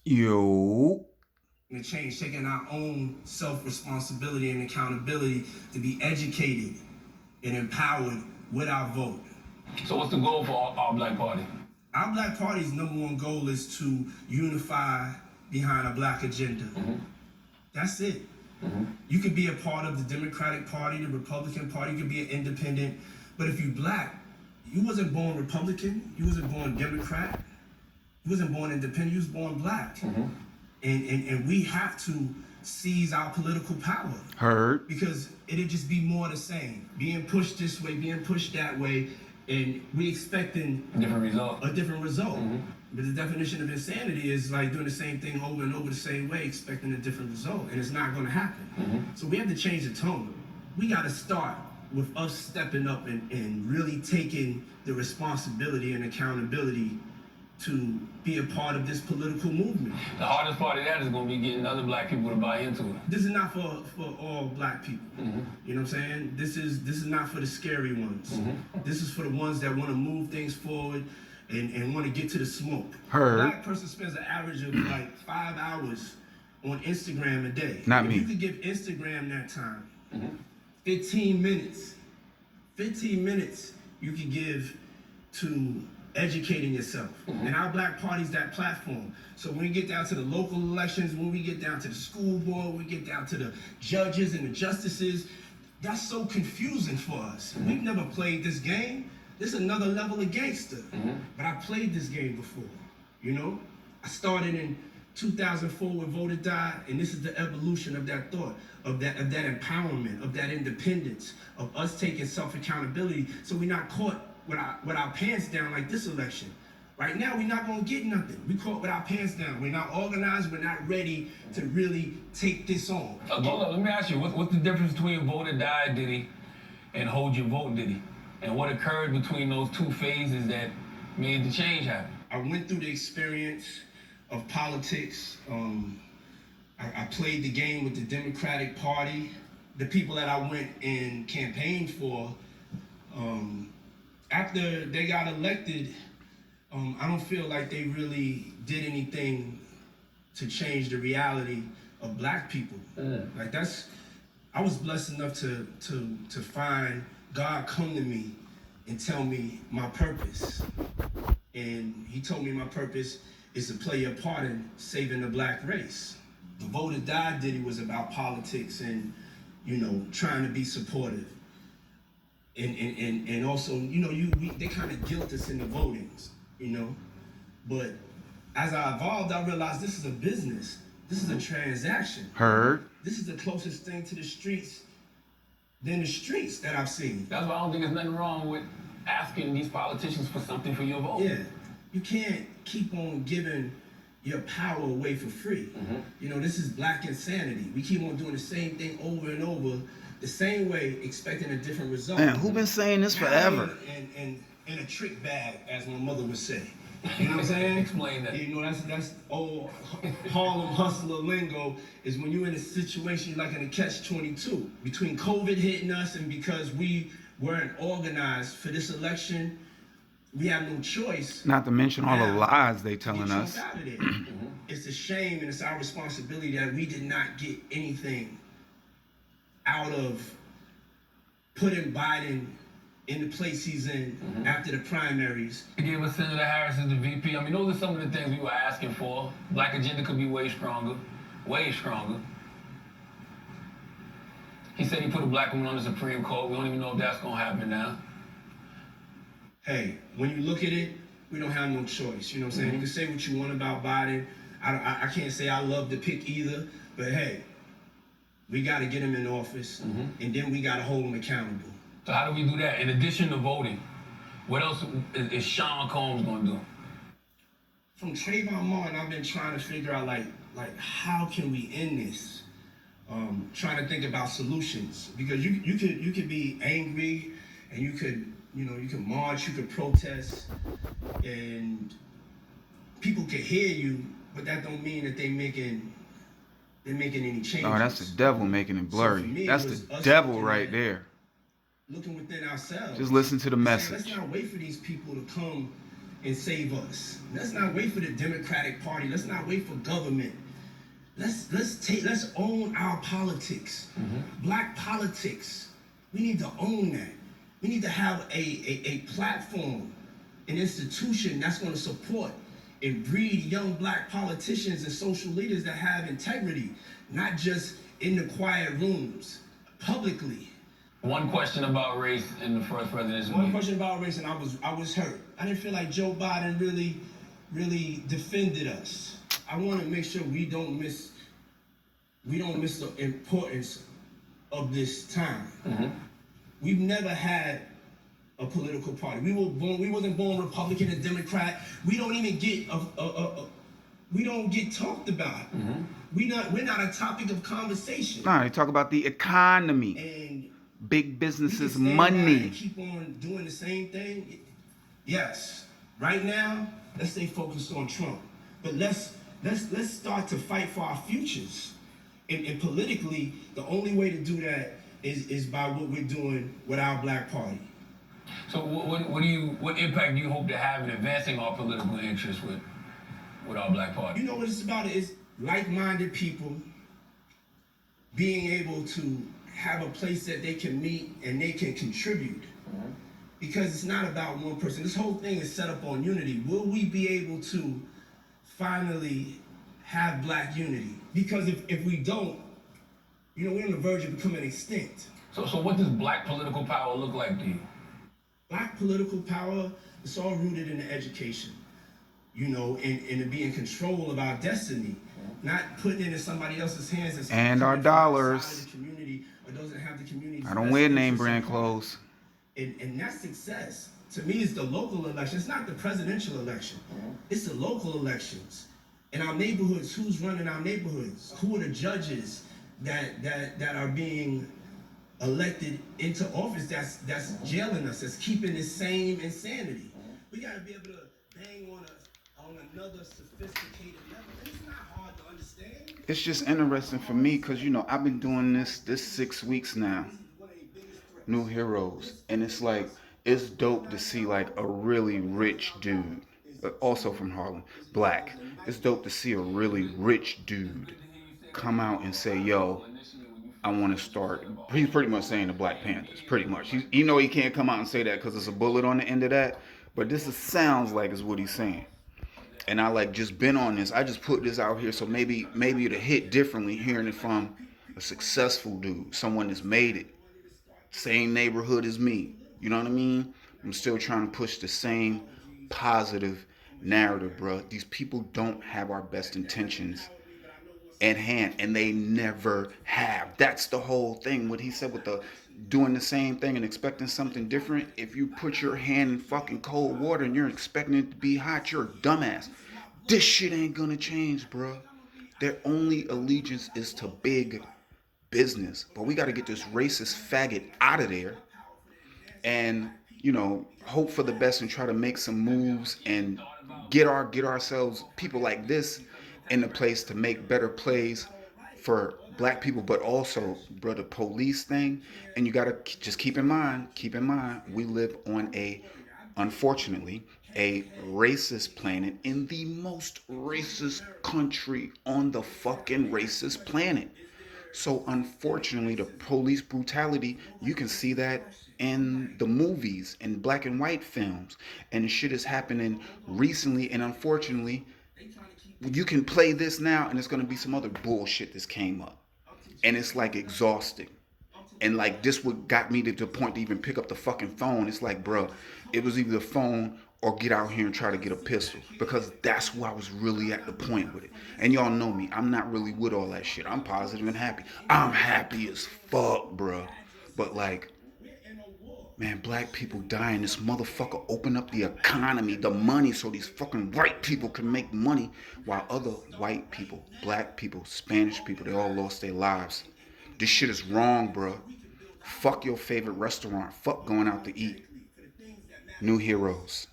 Yo. And change, taking our own self-responsibility and accountability to be educated and empowered with our vote. So what's the goal for our Black Party? Our Black Party's number one goal is to unify behind a Black agenda. That's it. You could be a part of the Democratic Party, the Republican Party, you could be an independent, but if you Black, you wasn't born Republican, you wasn't born Democrat, you wasn't born independent, you was born Black. And we have to seize our political power. Heard. Because it'd just be more the same. Being pushed this way, being pushed that way, and we expecting a different result. But the definition of insanity is like doing the same thing over and over the same way, expecting a different result, and it's not going to happen. So we have to change the tone. We got to start with us stepping up and really taking the responsibility and accountability to be a part of this political movement. The hardest part of that is going to be getting other Black people to buy into it. This is not for all Black people. You know what I'm saying? This is not for the scary ones. This is for the ones that want to move things forward and want to get to the smoke. Heard. A Black person spends an average of like 5 hours on Instagram a day. Not if me. You could give Instagram that time. 15 minutes. 15 minutes you could give to educating yourself. And our Black Party's that platform. So when we get down to the local elections, when we get down to the school board, when we get down to the judges and the justices, that's so confusing for us. We've never played this game. This is another level of gangster. But I played this game before, you know? I started in 2004 with Vote or Die, and this is the evolution of that thought, of that empowerment, of that independence, of us taking self-accountability so we're not caught with our pants down like this election. Right now, we're not gonna get nothing. We caught with our pants down. We're not organized, we're not ready to really take this on. Let me ask you, what's the difference between Vote or Die Diddy and Hold Your Vote Diddy? And what occurred between those two phases that made the change happen? I went through the experience of politics. I played the game with the Democratic Party. The people that I went and campaigned for, after they got elected, I don't feel like they really did anything to change the reality of Black people. Like I was blessed enough to find God come to me and tell me my purpose. And he told me my purpose is to play a part in saving the Black race. The Vote or Die Diddy was about politics and, you know, trying to be supportive. And also, you know, they kind of guilt us in the votings, you know. But as I evolved, I realized this is a business. This is a transaction. Heard. This is the closest thing to the streets than the streets that I've seen. That's why I don't think there's nothing wrong with asking these politicians for something for your vote. Yeah, you can't keep on giving your power away for free. You know, this is Black insanity. We keep on doing the same thing over and over, the same way, expecting a different result. Man, who been saying this forever? And in a trick bag, as my mother would say. You know what I'm saying? Explain that. You know, that's old Harlem hustler lingo, is when you're in a situation like in a catch-22. Between COVID hitting us and because we weren't organized for this election, we have no choice. Not to mention all the lies they telling us. Out of there. It's a shame and it's our responsibility that we did not get anything out of putting Biden in the place he's in after the primaries. They gave us Senator Harris as the VP. I mean, those are some of the things we were asking for. Black agenda could be way stronger, way stronger. He said he put a Black woman on the Supreme Court. We don't even know if that's gonna happen now. Hey, when you look at it, we don't have no choice. You know what I'm saying? You can say what you want about Biden. I can't say I love the pick either, but hey, we got to get him in office, and then we got to hold him accountable. So how do we do that? In addition to voting, what else is Sean Combs going to do? From Trayvon Martin, I've been trying to figure out like how can we end this? Trying to think about solutions, because you could be angry and you could march, you could protest, and people could hear you, but that don't mean that they're making any changes. Oh, that's the devil making it blurry. So that's the devil right there. Looking within ourselves. Just listen to the message. Let's not wait for these people to come and save us. Let's not wait for the Democratic Party. Let's not wait for government. Let's own our politics. Black politics. We need to own that. We need to have a platform, an institution that's going to support and breed young black politicians and social leaders that have integrity, not just in the quiet rooms, publicly. One question about race in the first presidency. One question about race, and I was hurt. I didn't feel like Joe Biden really defended us. I want to make sure we don't miss the importance of this time. We've never had a political party. We wasn't born Republican and Democrat. We don't even get we don't get talked about. We're not a topic of conversation. Nah, they talk about the economy, And big businesses, we can stand by money. and keep on doing the same thing. Yes. Right now, let's stay focused on Trump. But let's start to fight for our futures. And politically, the only way to do that is by what we're doing with our black party. So what impact do you hope to have in advancing our political interests with our black party? You know what it's about? Is like-minded people being able to have a place that they can meet and they can contribute. Because it's not about one person. This whole thing is set up on unity. Will we be able to finally have black unity? Because if we don't, we're on the verge of becoming extinct. So what does black political power look like to you? Black political power, it's all rooted in the education, and to be in control of our destiny, not putting it in somebody else's hands. And our dollars. Outside of the community or doesn't have the community's I don't best wear interests name at brand heart. clothes. And that's success. To me, it's the local election. It's not the presidential election. It's the local elections. In our neighborhoods, who's running our neighborhoods? Who are the judges that are being elected into office that's jailing us, that's keeping the same insanity? We gotta be able to bang on another sophisticated level. And it's not hard to understand. It's just interesting for me because, I've been doing this 6 weeks now. New Heroes. And it's like, it's dope to see like a really rich dude, but also from Harlem, black. It's dope to see a really rich dude come out and say, yo, I want to start. He's pretty much saying the Black Panthers, pretty much. He can't come out and say that because there's a bullet on the end of that, but sounds like is what he's saying. And I just been on this. I just put this out here so maybe it'll hit differently hearing it from a successful dude, someone that's made it. Same neighborhood as me. You know what I mean? I'm still trying to push the same positive narrative, bro. These people don't have our best intentions at hand, and they never have. That's the whole thing. What he said with the doing the same thing and expecting something different. If you put your hand in fucking cold water and you're expecting it to be hot, you're a dumbass. This shit ain't gonna change, bro. Their only allegiance is to big business. But we got to get this racist faggot out of there and, hope for the best and try to make some moves and get ourselves, people like this, in a place to make better plays for black people, but also, bro, the police thing. And you got to just keep in mind, we live on unfortunately, a racist planet in the most racist country on the fucking racist planet. So unfortunately, the police brutality, you can see that in the movies and black and white films, and the shit is happening recently. And unfortunately, you can play this now and it's going to be some other bullshit that's came up, and it's exhausting. And this what got me to the point to even pick up the fucking phone. It's bro, it was either the phone or get out here and try to get a pistol, because that's where I was really at the point with it. And y'all know me, I'm not really with all that shit. I'm positive and happy. I'm happy as fuck, bro. But man, black people dying. This motherfucker open up the economy, the money, so these fucking white people can make money, while other white people, black people, Spanish people, they all lost their lives. This shit is wrong, bro. Fuck your favorite restaurant. Fuck going out to eat. New Heroes.